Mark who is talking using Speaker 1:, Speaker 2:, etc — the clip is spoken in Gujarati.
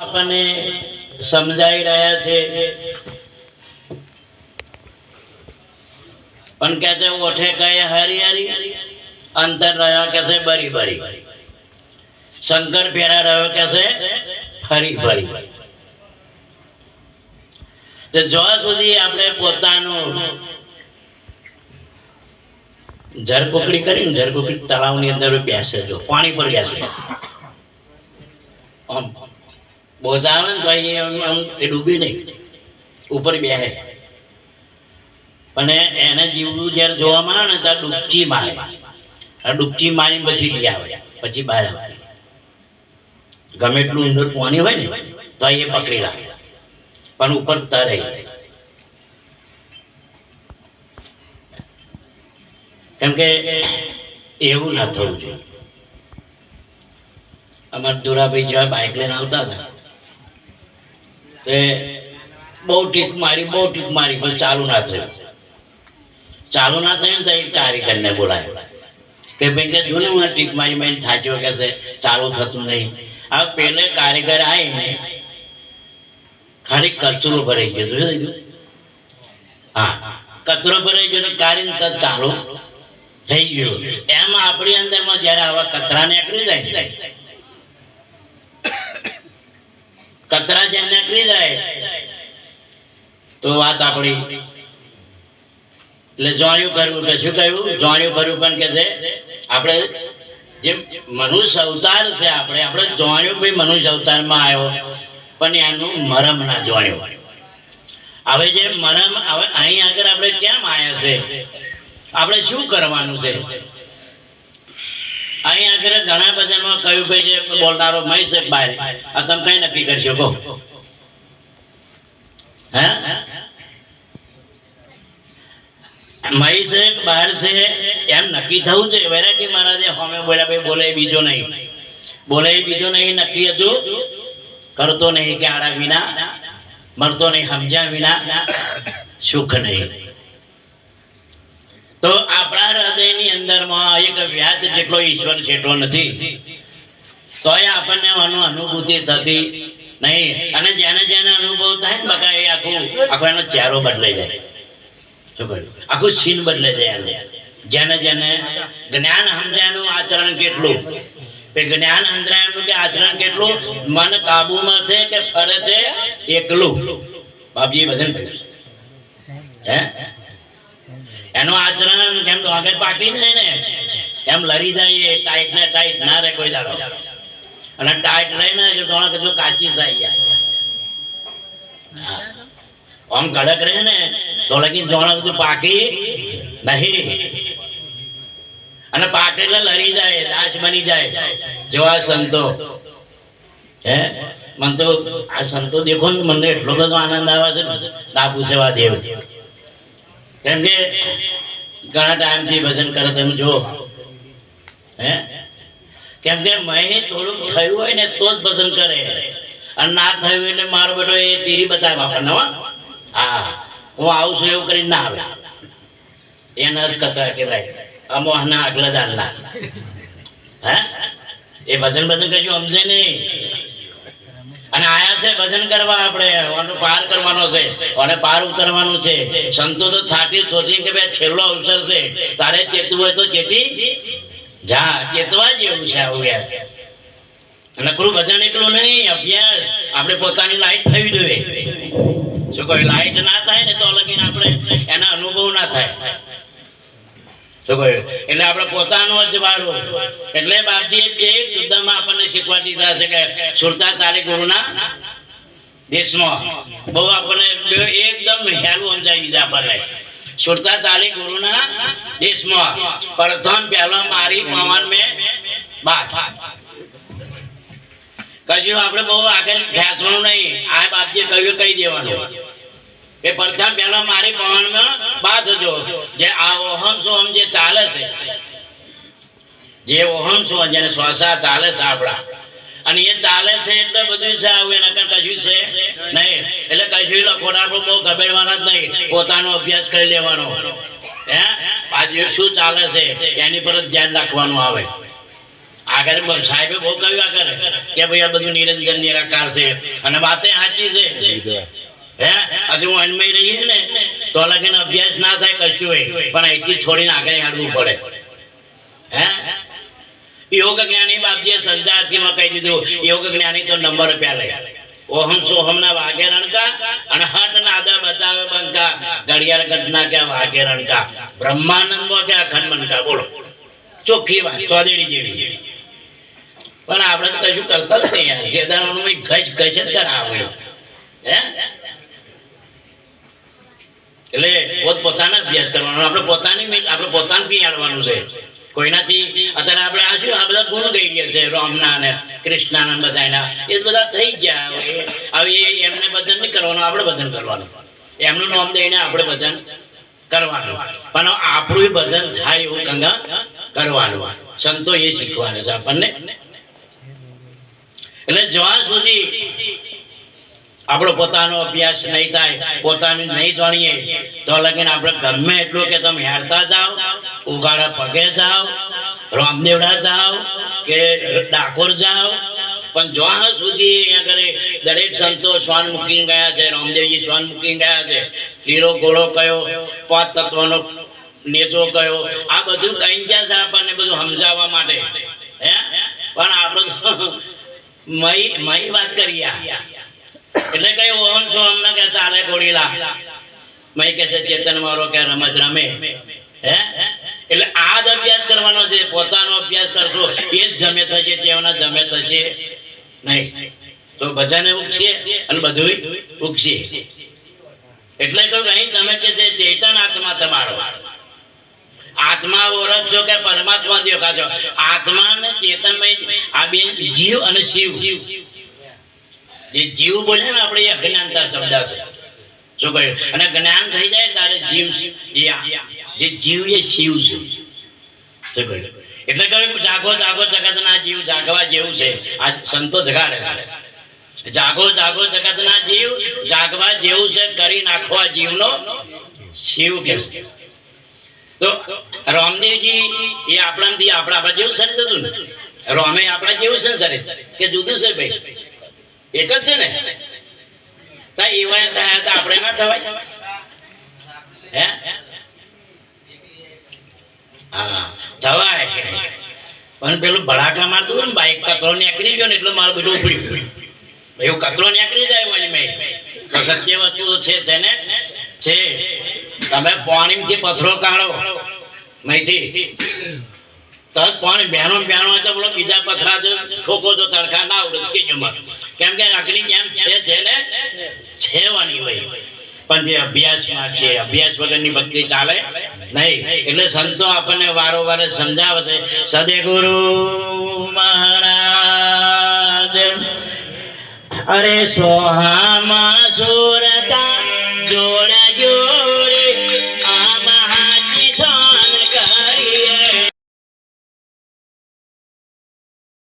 Speaker 1: આપણને સમજાઈ રહ્યા છે પણ કે છે ઓઠે કહે હરી હરી અંતર રહ્યો કે છે બરી બરી શંકર ફેરા રહ્યો કે છે ફરી ફરી તો જ્યાં સુધી આપણે પોતાનું ઝરકુકડી કરીને ઝરકુકડી તળાવની અંદર બેસે જો પાણી પર બેસે આમ બોઝા આવે ને તો આમ એ ડૂબી નહીં ઉપર બેસે પણ એને જીવડું જ્યારે જોવામાં આવે ને ત્યારે ડૂબકી મારે આ ડૂબકી મારીને પછી લઈ આવે પછી બહાર આવે ગમે એટલું અંદર પાણી હોય ને તો એ પકડી રાખે પણ ઉપર તરે કેમ કે એવું ના થવું જોઈએ અમારા દુરાભાઈ જેવા બાઇક લઈને આવતા હતા તે બહુ ટીક મારી પણ ચાલુ ના થયું ને તો એક કારીગરને બોલાયો કે ભાઈ કે જો ને હું ટીક મારી મેં થાચ્યો કે છે ચાલુ થતું નહીં આ પેલે કારીગર આવીને ખાલી કચરો ભરાઈ ગયો શું હા કચરો ભરાઈ ગયો ને કારીને તરત ચાલુ થઈ ગયું એમ આપણી અંદરમાં જયારે આવા કચરા નીકળી જાય કચરા જેમ નીકળી જાય તો વાત આપણી એટલે જોણ્યું કરવું કે શું કહ્યું જોણ્યું કરવું પણ કે છે આપણે જે મનુષ્ય અવતાર છે આપણે જોણ્યું ભાઈ મનુષ્ય અવતારમાં આવ્યો પણ એનું મરમ ના જોણ્યું હવે જે મરમ હવે અહીં આગળ આપણે કેમ આવ્યા છે આપણે શું કરવાનું છે અહીં આગળ ઘણા બધામાં કહ્યું ભાઈ જે બોલનારો મહેશ બહાર આ તમે કઈ નક્કી કરી શકો હે મહેશ બહાર છે એમ નક્કી થવું છે વેરાયટી મહારાજે હમે બોલ્યા ભાઈ બોલે બીજો નહીં નક્કી હજુ કરતો નહીં કે આડા વિના મરતો નહીં સમજ્યા વિના સુખ નહીં તો આપણા હૃદયની અંદરમાં એક વ્યાજ જેટલો ઈશ્વર છેટો નથી તોય આપણને આનું અનુભૂતિ થતી નહીં અને જેને જેને અનુભવ થાય ને બકા એ આખો એનો ચહેરો બદલાઈ જાય શું કહ્યું આખું સીન બદલાઈ જાય જેને જેને જ્ઞાન સમજાયનું આચરણ કેટલું જ્ઞાન સમજાયનું કે આચરણ કેટલું મન કાબુમાં છે કે ફરે છે એકલું બાપજીએ ભજન કર્યું હે એનું આચરણ જેમ આગળ પાકી જાય ને એમ લડી જાય ટાઈટ ને ટાઈટ ના રહે કોઈ દાડો અને ટાઈટ રહે ને જો થોડા કચું કાચી સાઈ જાય આમ કડક રહે ને તો લગી જોણા બધું પાકી નહીં અને પાકે એટલે લડી જાય દાસ બની જાય જેવા સંતો હે મને તો આ સંતો દેખો ને મને એટલો બધો આનંદ આવે છે ના પૂછેવા દેવ કેમ કે ઘણા ટાઈમથી ભજન કરે તમે જો હે કેમ કે મેં થોડુંક થયું હોય ને તો જ ભજન કરે અને ના થયું એટલે મારો બેટો એ તીરી બતાવે આપણને હા હું આવું છું એવું કરીને ના આવે એના જ કથા કહેવાય અમોહના આગલા દાનના હે એ ભજન કશું સમજે નહીં અને આયા છે ભજન કરવા આપણે પાર કરવાનો છે અને પાર ઉતરવાનું છે સંતો તો છાતી સોચી કે ભાઈ છેલ્લો અવસર છે તારે ચેતવું હોય તો ચેતી જા ચેતવા જેવું છે આવું યાર નકરું ભજન એટલું નહીં અભ્યાસ આપણે પોતાની લાઈટ થવી જોઈએ જો કોઈ લાઈટ ના થાય ને તો લગીને આપણે એના અનુભવ ના થાય શું કહ્યું એટલે આપણે પોતાનું જ વાળું એટલે બાપજીએ બે મુદ્દામાં આપણને શીખવા દીધા છે કે સુરતા ચાલી ગુરુના દેશમાં બહુ આપણને એકદમ હેલું સમજાવી દીધા આપણને સુરતા ચાલી ગુરુના દેશમાં પ્રથમ પહેલો મારી પવન મેં બાત કશું આપણે બહુ આગળ ખેંચવાનું નહીં આ બાપજીએ કહ્યું કહી દેવાનું કે પ્રથમ પહેલા મારી પવનમાં બાદ જો જે આ ઓહમ સોહમ જે ચાલે છે જે ઓહમ સોહમ જેને શ્વાસા ચાલે છે આપણા અને એ ચાલે છે એટલે બધું છે આવું એના કશું છે નહીં એટલે કશું લખોટ આપણે બહુ ગબેડવાના જ નહીં પોતાનો અભ્યાસ કરી લેવાનો હે આજે શું ચાલે છે એની પર જ ધ્યાન રાખવાનું આવે આ આગળ સાહેબે બહુ કહ્યું આગળ કે ભાઈ આ બધું નિરંજન નિરાકાર છે અને વાતે સાચી છે હે હજુ હું અન્મય રહીએ ને તો લગીને અભ્યાસ ના થાય કશું હોય પણ અહીંથી છોડીને આગળ હાડવું પડે હે યોગ જ્ઞાની બાપજીએ સંસારથીમાં કહી દીધું યોગ જ્ઞાની તો નંબર રૂપિયા લે ઓહમ સોહમ ના વાગે રણકા અને હટ નાદા બચાવે બંકા ઘડિયાળ ઘટના કે વાગે રણકા બ્રહ્માનંદ કે અખંડ મનકા બોલો ચોખ્ખી વાત ચોદેડી જેવી પણ આપણે તો કશું કરતા જ નહીં યાર જેદાનું ગજ ગજ જ કરાવે હે એટલે પોતાના અભ્યાસ કરવાનો આપણે પોતાને પીયાડવાનું છે કોઈનાથી અત્યારે આપણે આ શું આ બધા ગુણ ગઈ ગયા છે રામના ને કૃષ્ણના બધાના એ બધા થઈ ગયા હવે એમને ભજન નહીં કરવાનું આપણે ભજન કરવાનું એમનું નામ દઈને આપણે ભજન કરવાનું પણ આપણું ભજન થાય એવું ગંગા કરવાનું સંતો એ શીખવાનું છે આપણને એટલે જ્યાં સુધી આપણો પોતાનો અભ્યાસ નહીં થાય પોતાનું નહીં જાણીએ તો લગીને આપણે ગમે એટલું કે તમે હેરતા જાઓ ઉગાડા પગે જાઓ રામદેવડા જાઓ કે ડાકોર જાઓ પણ જ્યાં સુધી અહીંયા કરે દરેક સંતો શ્વાન મૂકી ગયા છે રામદેવજી શ્વાન મૂકી ગયા છે લીલો ઘોડો કયો પાંચ તત્વનો નેચો કયો આ બધું કઈ ગયા છે આપણને બધું સમજાવવા માટે હે પણ આપણે મય વાત કરીએ એટલે કઈ ઓહમ છો અમને કે ચાલે ગોળીલા મય કે છે ચેતન મારો કે રમત રમે હે એટલે આ જ અભ્યાસ કરવાનો છે પોતાનો અભ્યાસ કરશો એ જ જમે થશે તેઓના જમે થશે નહીં તો ભજને ઉગશે અને બધું ઉગશે એટલે કહ્યું અહીં તમે કે છે ચેતન આત્મા તમારો આત્મા ઓળખશો કે પરમાત્મા દેખાશો આત્મા ને ચેતનમય આ બે જીવ અને શિવ જે જીવ બોલે ને આપણે અજ્ઞાનતા શબ્દ છે શું કહ્યું અને જ્ઞાન થઈ જાય ત્યારે જીવ જે જીવ એ શિવ છે શું કહ્યું એટલે કહ્યું જાગો જાગો જગતના જીવ જાગવા જેવું છે આ સંતો જગાડે છે જાગો જાગો જગતના જીવ જાગવા જેવું છે કરી નાખવા જીવનો શિવ કે તો રામદેવજી એ આપણાથી આપણા જેવું શરીર હતું ને રામે આપણા જેવું છે ને શરીર કે જુદું છે ભાઈ એક જ છે ને એવા થયા હતા આપણે ના થવાય હે હા થવાય પણ પેલું ભડાકા મારતું હોય ને બાઈક કચરો નીકળી ગયો ને એટલે મારું બધું ઉપડ્યું એવું કચરો નીકળી જાય હોય મેં તો સત્ય વસ્તુ છે ને છે તમે પાણીથી પથરો કાઢો મહીથી તરત પાણી બહેનો હોય તો બોલો બીજા પથરા જો ઠોકો તો તડકા ના આવડે કેજો કેમ કે અગ્નિ જેમ છે ને છેવાની હોય પણ જે અભ્યાસમાં છે અભ્યાસ વગરની ભક્તિ ચાલે નહીં એટલે સંતો આપણને વારંવાર સમજાવે છે સદગુરુ મહારાજ અરે સોહામાં સુરતા જોડે